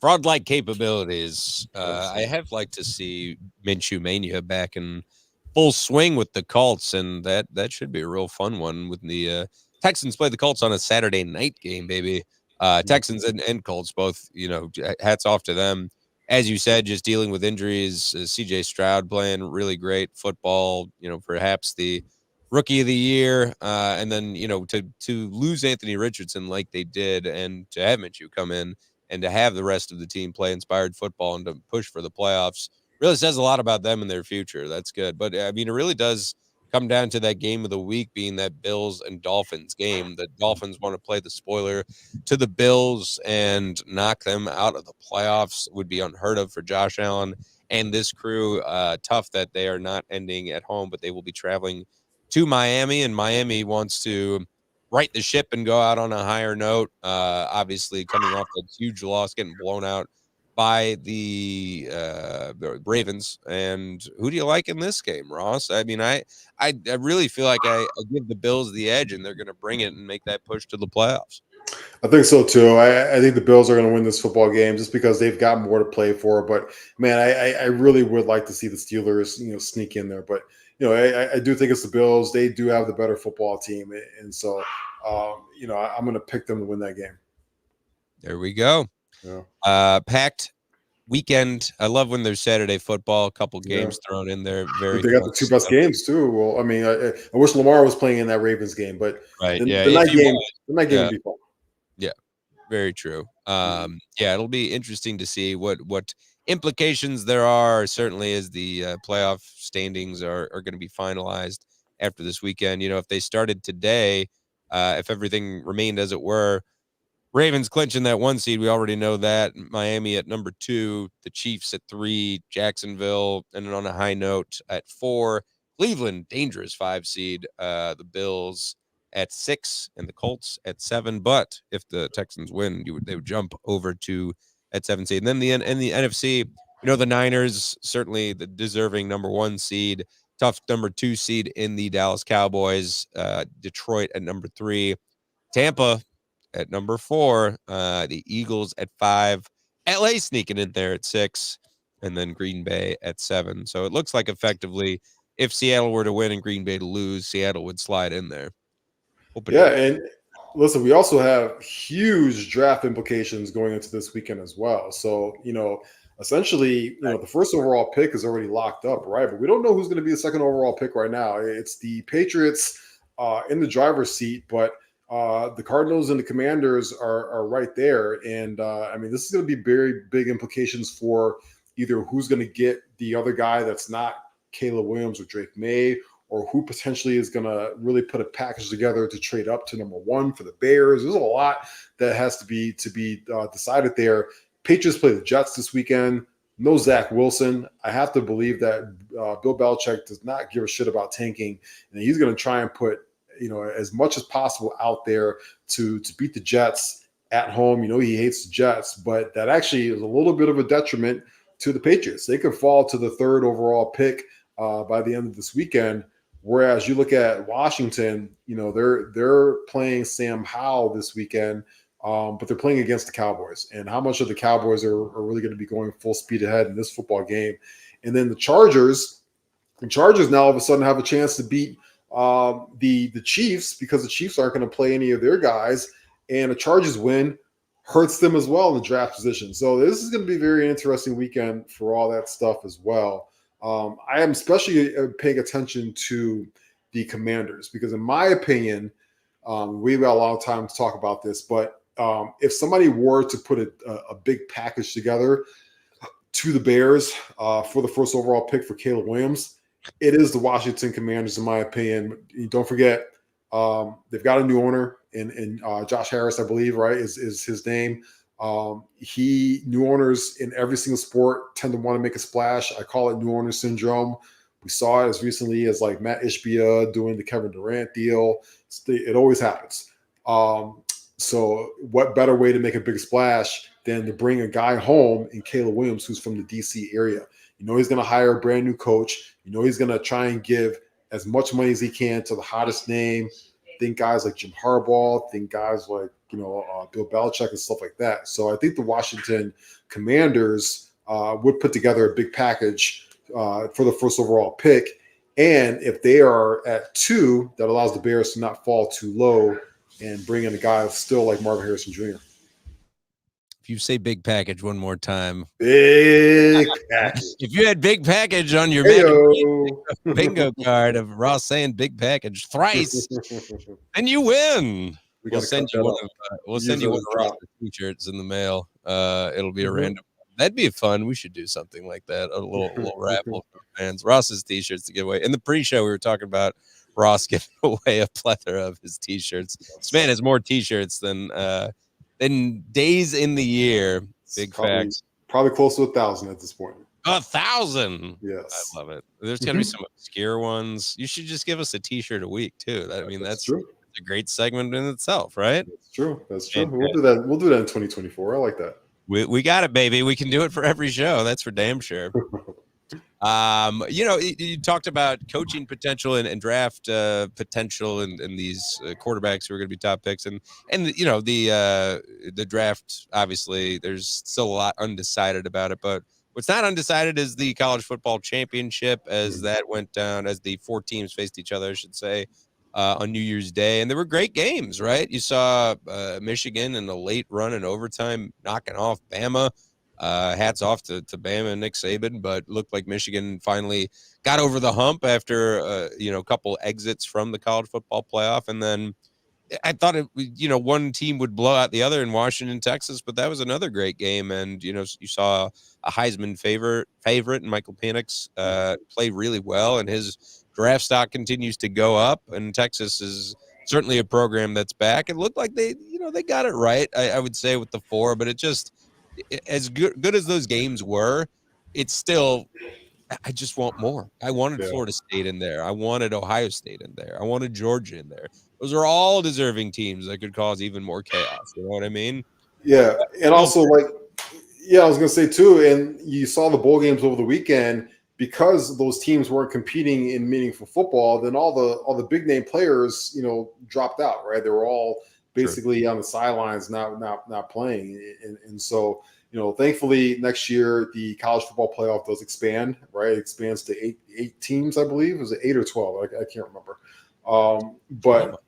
Fraud-like capabilities. I have liked to see Minshew Mania back in full swing with the Colts, and that should be a real fun one with the Texans play the Colts on a Saturday night game, baby. Texans and Colts both, hats off to them. As you said, just dealing with injuries. CJ Stroud playing really great football, perhaps the rookie of the year. And then, to lose Anthony Richardson like they did, and to have Minshew come in and to have the rest of the team play inspired football and to push for the playoffs really says a lot about them and their future. That's good. But I mean, it really does come down to that game of the week being that Bills and Dolphins game. The Dolphins want to play the spoiler to the Bills and knock them out of the playoffs. It would be unheard of for Josh Allen and this crew. Tough that they are not ending at home, but they will be traveling to Miami, and Miami wants to right the ship and go out on a higher note. Obviously, coming off that huge loss, getting blown out by the Ravens. And who do you like in this game, Ross? I mean, I really feel like I give the Bills the edge, and they're going to bring it and make that push to the playoffs. I think so too. I think the Bills are going to win this football game just because they've got more to play for. But man, I really would like to see the Steelers, sneak in there. But I do think it's the Bills. They do have the better football team, and so I'm going to pick them to win that game. There we go. Yeah. Packed weekend. I love when there's Saturday football. A couple games thrown in there. Very. They got the two best games too. Well, I mean, I wish Lamar was playing in that Ravens game, but right. The night game would be fun. Yeah, very true. It'll be interesting to see what implications there are. Certainly, as the playoff standings are going to be finalized after this weekend. If they started today, if everything remained as it were, Ravens clinching that 1 seed. We already know that. Miami at number 2, the Chiefs at 3, Jacksonville, and on a high note at 4, Cleveland, dangerous 5 seed, the Bills at 6, and the Colts at 7. But if the Texans win, they would jump over to at 7 seed. And then in the NFC, the Niners, certainly the deserving number 1 seed, tough number 2 seed in the Dallas Cowboys, Detroit at number 3, Tampa at number 4, the Eagles at 5, LA sneaking in there at 6, and then Green Bay at 7. So it looks like effectively if Seattle were to win and Green Bay to lose, Seattle would slide in there. And listen, we also have huge draft implications going into this weekend as well. So, essentially, the first overall pick is already locked up, right? But we don't know who's going to be the second overall pick right now. It's the Patriots in the driver's seat, but the Cardinals and the Commanders are right there. And, this is going to be very big implications for either who's going to get the other guy that's not Caleb Williams or Drake May, or who potentially is going to really put a package together to trade up to number 1 for the Bears. There's a lot that has to be decided there. Patriots play the Jets this weekend. No Zach Wilson. I have to believe that Bill Belichick does not give a shit about tanking, and he's going to try and put as much as possible out there to beat the Jets at home. He hates the Jets, but that actually is a little bit of a detriment to the Patriots. They could fall to the 3rd overall pick by the end of this weekend. Whereas you look at Washington, they're playing Sam Howell this weekend, but they're playing against the Cowboys. And how much of the Cowboys are really going to be going full speed ahead in this football game? And then the Chargers now all of a sudden have a chance to beat the Chiefs, because the Chiefs aren't going to play any of their guys, and a Chargers win hurts them as well in the draft position. So this is going to be a very interesting weekend for all that stuff as well. I am especially paying attention to the Commanders because, in my opinion, we've got a lot of time to talk about this, but if somebody were to put a big package together to the Bears for the first overall pick for Caleb Williams, it is the Washington Commanders, in my opinion. Don't forget, they've got a new owner in Josh Harris, I believe, right, is his name. New owners in every single sport tend to want to make a splash. I call it new owner syndrome. We saw it as recently as like Matt Ishbia doing the Kevin Durant deal. It always happens. So what better way to make a big splash than to bring a guy home in Caleb Williams, who's from the DC area? He's going to hire a brand new coach. He's going to try and give as much money as he can to the hottest name. Think guys like Jim Harbaugh, think guys like, Bill Belichick and stuff like that. So I think the Washington Commanders would put together a big package for the first overall pick. And if they are at 2, that allows the Bears to not fall too low and bring in a guy still like Marvin Harrison Jr. If you say big package one more time. Big package. If you had big package on your bingo card of Ross saying big package thrice, and you win. We'll send you one of Ross's t-shirts in the mail. It'll be a random. That'd be fun. We should do something like that. A little raffle for fans. Ross's t-shirts to give away. In the pre-show, we were talking about Ross giving away a plethora of his t-shirts. This man has more t-shirts than days in the year. Big facts. Probably close to 1,000 at this point. 1,000. Yes. I love it. There's gonna be some obscure ones. You should just give us a t-shirt a week too. I mean, that's true. A great segment in itself, right? That's true. We'll do that. We'll do that in 2024. I like that. We got it, baby. We can do it for every show. That's for damn sure. You talked about coaching potential and draft potential and these quarterbacks who are going to be top picks, and the draft. Obviously, there's still a lot undecided about it, but what's not undecided is the college football championship, as that went down, as the 4 teams faced each other, I should say, on New Year's Day. And there were great games, right? You saw Michigan in a late run in overtime knocking off Bama. Hats off to Bama and Nick Saban, but looked like Michigan finally got over the hump after a couple exits from the college football playoff. And then I thought one team would blow out the other in Washington, Texas, but that was another great game. And you saw a Heisman favorite, and Michael Penix play really well, and his draft stock continues to go up. And Texas is certainly a program that's back. It looked like they got it right, I would say, with the 4, but it just, as good as those games were, it's still, I just want more. I wanted Florida State in there. I wanted Ohio State in there. I wanted Georgia in there. Those are all deserving teams that could cause even more chaos. You know what I mean? Yeah. And also, I was going to say too, and you saw the bowl games over the weekend, because those teams weren't competing in meaningful football, then all the big name players, dropped out, right? They were all basically on the sidelines, not playing. And so, thankfully next year the college football playoff does expand, right? It expands to eight teams, I believe. Was it 8 or 12? I can't remember. But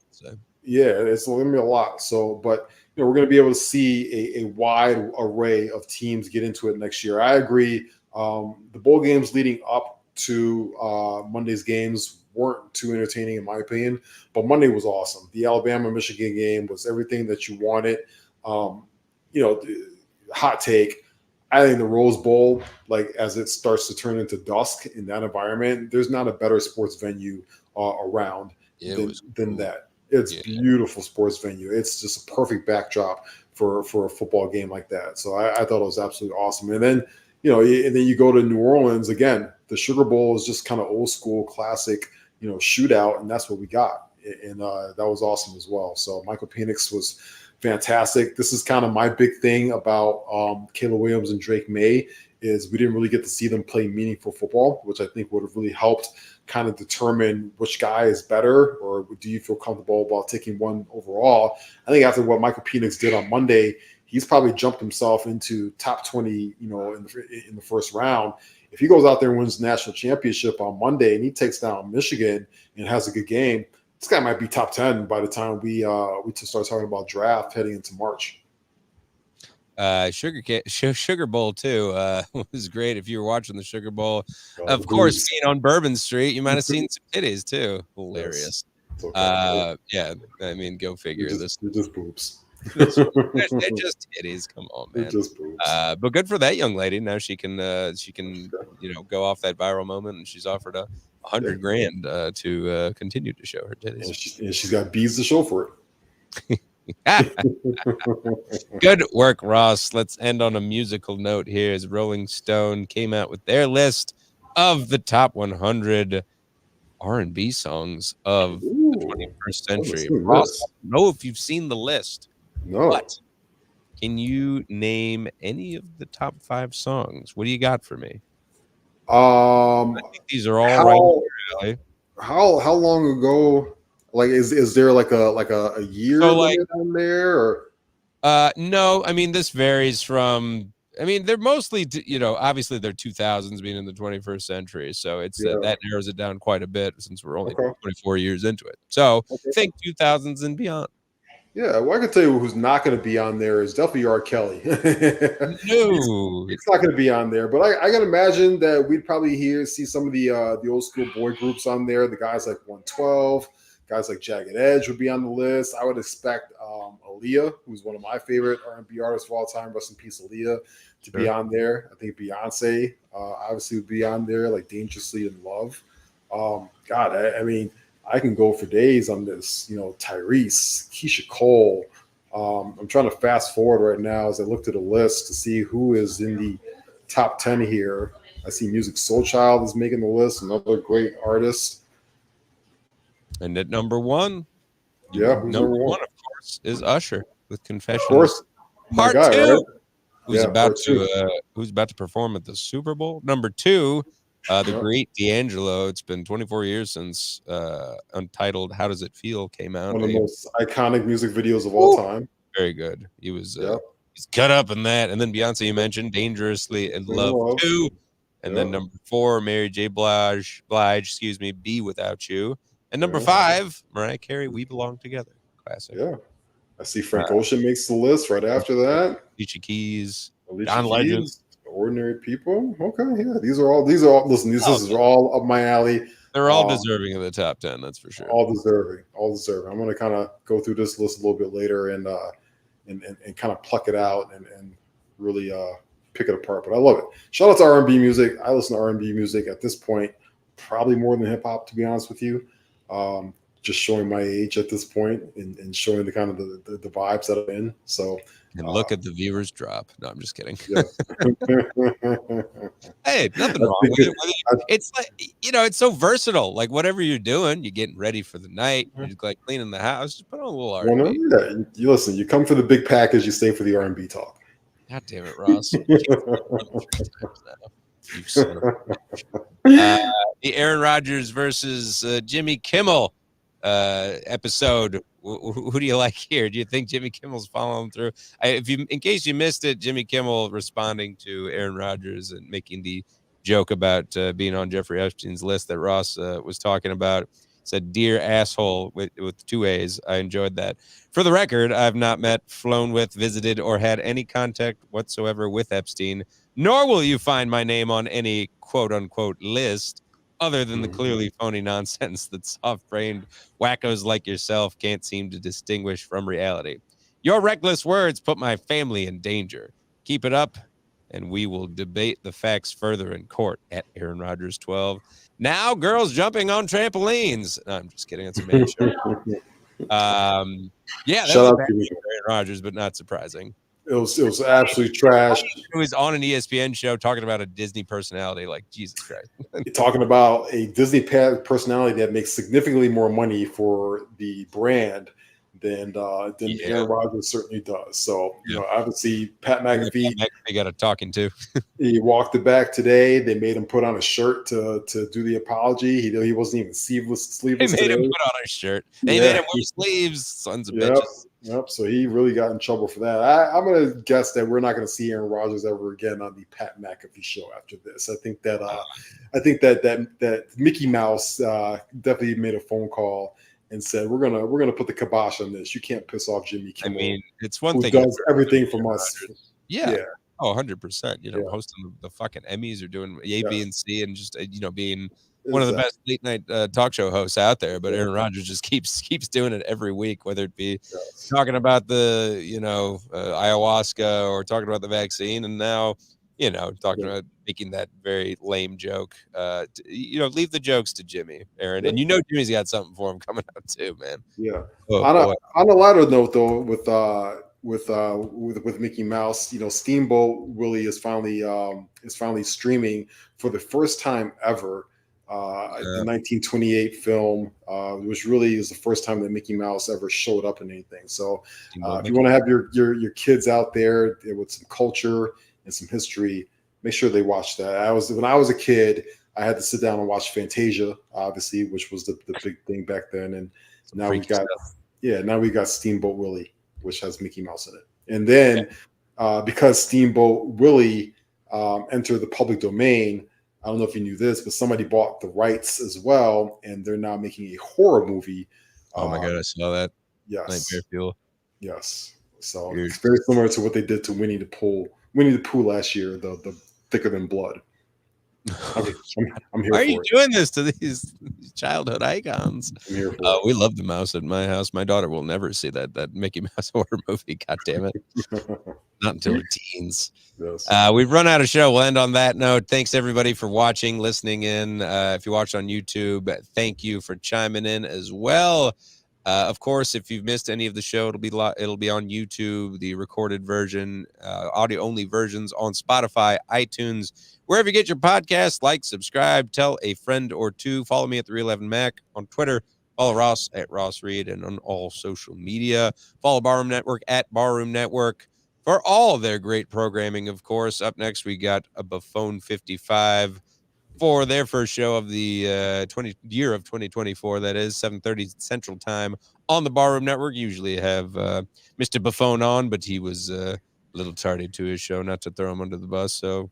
yeah, it's going to be a lot. So, but we're going to be able to see a wide array of teams get into it next year. I agree. The bowl games leading up to Monday's games weren't too entertaining in my opinion, but Monday was awesome. The Alabama-Michigan game was everything that you wanted. Hot take, I think the Rose Bowl, as it starts to turn into dusk in that environment, there's not a better sports venue around than that. It's beautiful sports venue. It's just a perfect backdrop for a football game like that. So I thought it was absolutely awesome. And then, and then you go to New Orleans again. The Sugar Bowl is just kind of old school, classic, shootout, and that's what we got. And that was awesome as well. So Michael Penix was fantastic. This is kind of my big thing about Caleb Williams and Drake May, is we didn't really get to see them play meaningful football, which I think would have really helped kind of determine which guy is better, or do you feel comfortable about taking one overall. I think after what Michael Penix did on Monday, he's probably jumped himself into top 20, in the first round. If he goes out there and wins the national championship on Monday and he takes down Michigan and has a good game, this guy might be top 10 by the time we start talking about draft heading into March. Sugar Bowl too was great. If you were watching the Sugar Bowl, of course, being on Bourbon Street, you might have seen some titties too. Hilarious. Yes. Okay. Yeah, I mean, go figure. They're just boobs. They're just titties. Come on, man. They're just boobs. But good for that young lady. Now she can go off that viral moment, and she's offered $100,000 to continue to show her titties. And she's got beads to show for it. Good work, Ross. Let's end on a musical note here, as Rolling Stone came out with their list of the top 100 R&B songs of the 21st century. Ross, I don't know if you've seen the list. No. But can you name any of the top 5 songs? What do you got for me? I think these are all right. How long ago? Is there a year on there? Or? No, I mean, this varies from. I mean, they're mostly, obviously they're 2000s being in the 21st century, so it's that narrows it down quite a bit since we're only 24 years into it. So think 2000s and beyond. Yeah, well, I can tell you who's not going to be on there is definitely R. Kelly. No, it's not going to be on there. But I can imagine that we'd probably see some of the old school boy groups on there. The guys like 112, Guys like Jagged Edge would be on the list. I would expect Aaliyah, who's one of my favorite R&B artists of all time, rest in peace, Aaliyah, to be on there. I think Beyonce obviously would be on there, like Dangerously in Love. God, I mean, I can go for days on this. Tyrese, Keisha Cole. I'm trying to fast forward right now as I look to the list to see who is in the top 10 here. I see Music Soul Child is making the list, another great artist. And at number one, number one, of course, is Usher with Confessions. Of course, Part guy, 2. right? Who's about to perform at the Super Bowl? Number 2, the great D'Angelo. It's been 24 years since Untitled "How Does It Feel" came out. One of the most iconic music videos of all time. Very good. He was he's cut up in that. And then Beyonce, you mentioned, Dangerously in Love 2. And then number 4, Mary J. Blige, Be Without You. And number 5, Mariah Carey, We Belong Together. Classic. Yeah. I see Frank Ocean makes the list right after that. Alicia Keys, John Legend, Ordinary People. Okay, yeah. These are all listen, this is all up my alley. They're all deserving of the top 10, that's for sure. All deserving. I'm gonna kind of go through this list a little bit later and kind of pluck it out and really pick it apart. But I love it. Shout out to R&B music. I listen to R&B music at this point, probably more than hip hop, to be honest with you. Just showing my age at this point and showing the kind of the vibes that I'm in. So and look at the viewers drop. No, I'm just kidding. Yeah. Hey, nothing wrong with it. It's like, it's so versatile. Like whatever you're doing, you're getting ready for the night, you're just like cleaning the house, just put on a little R&B. Yeah. You listen, you come for the big package, you stay for the R&B talk. God damn it, Ross. The Aaron Rodgers versus Jimmy Kimmel episode. Who do you like here? Do you think Jimmy Kimmel's following through? In case you missed it, Jimmy Kimmel responding to Aaron Rodgers and making the joke about being on Jeffrey Epstein's list that Ross was talking about. Said, "Dear asshole," with 2 A's. I enjoyed that. For the record, I've not met, flown with, visited, or had any contact whatsoever with Epstein, nor will you find my name on any quote-unquote list other than the clearly phony nonsense that soft-brained wackos like yourself can't seem to distinguish from reality. Your reckless words put my family in danger. Keep it up, and we will debate the facts further in court. At Aaron Rodgers 12. Now, girls jumping on trampolines. No, I'm just kidding. It's a main show. Yeah, that's Shout out to to Aaron Rodgers, but not surprising. It was absolutely trash. It was on an ESPN show talking about a Disney personality. Like, Jesus Christ. Talking about a Disney personality that makes significantly more money for the brand than Aaron Rodgers certainly does. So, obviously, Pat McAfee, they got a talking to. He walked it back today. They made him put on a shirt to do the apology. He wasn't even sleeveless. They made him put on a shirt. They made him wear sleeves. Sons of bitches. Yep. So he really got in trouble for that. I'm going to guess that we're not going to see Aaron Rodgers ever again on the Pat McAfee show after this. I think that that Mickey Mouse definitely made a phone call and said, we're gonna put the kibosh on this. You can't piss off Jimmy Kimmel. I mean, it's one who thing. Does everything from us. Yeah. Oh, 100%. Hosting the fucking Emmys or doing A, B, and C, and just being one of the best late night talk show hosts out there. But Aaron Rodgers just keeps doing it every week, whether it be talking about the ayahuasca or talking about the vaccine, and now talking about making that very lame joke. Leave the jokes to Jimmy, Aaron, and Jimmy's got something for him coming out too, man. Yeah. On a lighter note, though, with Mickey Mouse, Steamboat Willie is finally streaming for the first time ever. The 1928 film, which really is the first time that Mickey Mouse ever showed up in anything. So, if you want to have your kids out there with some culture and some history, make sure they watch that. When I was a kid, I had to sit down and watch Fantasia, obviously, which was the big thing back then. And now we got Steamboat Willie, which has Mickey Mouse in it. And then because Steamboat Willie entered the public domain, I don't know if you knew this, but somebody bought the rights as well, and they're now making a horror movie. Oh my God, I saw that. Yes. Nightmare Fuel. Yes. So it's very similar to what they did to Winnie the Pooh last year, the Thicker Than Blood. I'm here Why are for you it. doing this to these childhood icons? I'm here for it. We love the mouse at my house. My daughter will never see that Mickey Mouse horror movie. God damn it. Not until her teens. Yes. We've run out of show. We'll end on that note. Thanks everybody for watching, listening in. If you watch on YouTube, thank you for chiming in as well. Of course, if you've missed any of the show, it'll be on YouTube, the recorded version, audio only versions on Spotify, iTunes, wherever you get your podcasts. Like, subscribe, tell a friend or two. Follow me at the Real Evan Mac on Twitter. Follow Ross at Ross Reed and on all social media. Follow Barroom Network at Barroom Network for all their great programming. Of course, up next we got a Buffon 55. For their first show of the 2024, that is 7:30 Central Time on the Barroom Network. Usually have Mr. Buffon on, but he was a little tardy to his show, not to throw him under the bus. So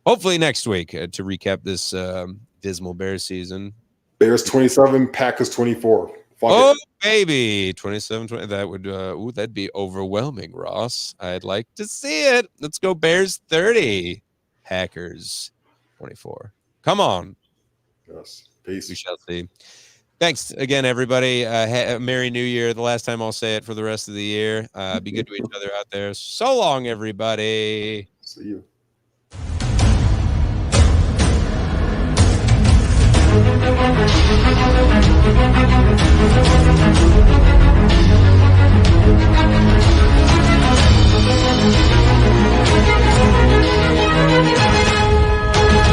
hopefully next week to recap this dismal Bears season. Bears 27, Packers 24. Oh, baby, 27-20. That would that'd be overwhelming, Ross. I'd like to see it. Let's go Bears 30, Packers 24. Come on. Yes. Peace. We shall see. Thanks again, everybody. Merry New Year. The last time I'll say it for the rest of the year. Be good to each other out there. So long, everybody. See you.